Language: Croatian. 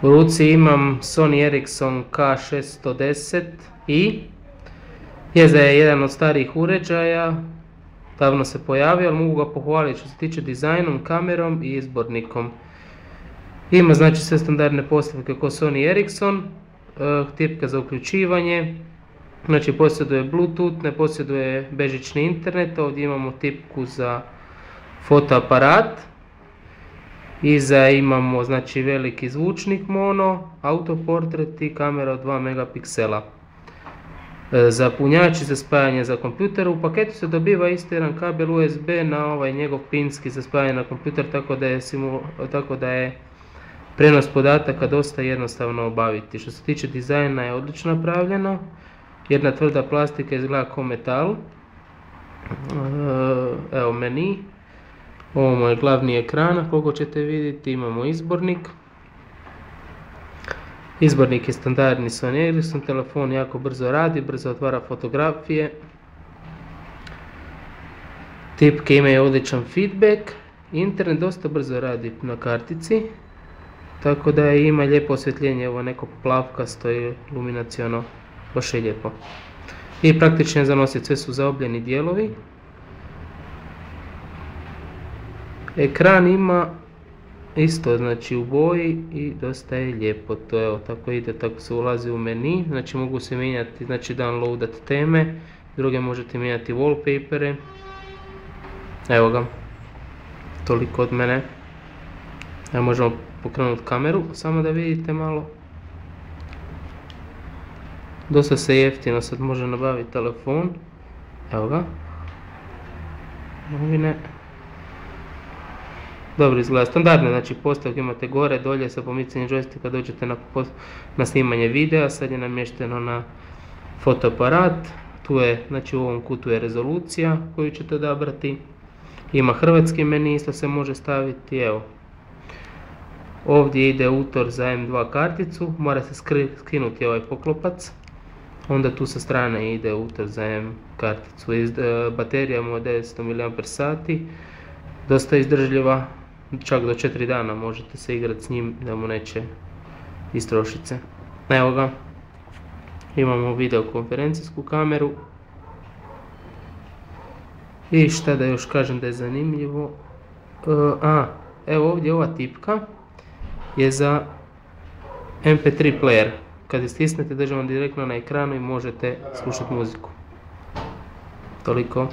U ruci imam Sony Ericsson K610i. Je da je jedan od starijih uređaja, davno se pojavio, ali mogu ga pohvaliti što se tiče dizajnom, kamerom i izbornikom. Ima znači sve standardne postavke kao Sony Ericsson, tipka za uključivanje, znači posjeduje Bluetooth, ne posjeduje bežični internet, ovdje imamo tipku za fotoaparat, iza imamo znači veliki zvučnik mono, autoportret i kamera od 2 megapiksela. Za punjači za spajanje za kompjuter, u paketu se dobiva isto jedan kabel USB na ovaj njegov pinski za spajanje na kompjuter, tako da je prenos podataka dosta jednostavno obaviti. Što se tiče dizajna je odlično napravljeno, jedna tvrda plastika izgleda kao metal. Evo meni, ovo je glavni ekran, koliko ćete vidjeti, imamo izbornik. Izbornik je standardni Sony Ericsson, telefon jako brzo radi, brzo otvara fotografije. Tipke imaju odličan feedback, internet dosta brzo radi na kartici, tako da ima lijepo osvjetljenje, ovo neko plavkasto i luminaciono, baš je lijepo. I praktično je za nositi, sve su zaobljeni dijelovi. Ekran ima isto znači u boji i dosta je lijepo, to evo tako ide, tako se ulazi u meni, znači mogu se mijenjati, znači downloadat teme, druge možete mijenjati wallpapere. Evo ga, toliko od mene. Evo možemo pokrenuti kameru, samo da vidite malo. Dosta se jeftino sad može nabaviti telefon, evo ga. Novine. Dobro izgleda, standardne, znači postavke imate gore, dolje, sa pomicanjem joysticka dođete na snimanje videa, sad je namješteno na fotoaparat, tu je, znači u ovom kutu je rezolucija koju ćete odabrati, ima hrvatski meni, isto se može staviti, evo. Ovdje ide utor za M2 karticu, mora se skinuti ovaj poklopac, onda tu sa strane ide utor za M karticu, baterija mu je 900 mAh, dosta izdržljiva, čak do 4 dana možete se igrati s njim da mu neće istrošiti se. Evo ga, imamo videokonferencijsku kameru. I šta da još kažem da je zanimljivo, evo ovdje ova tipka je za MP3 player, kad je stisnete držimo direktno na ekranu i možete slušati muziku. Toliko.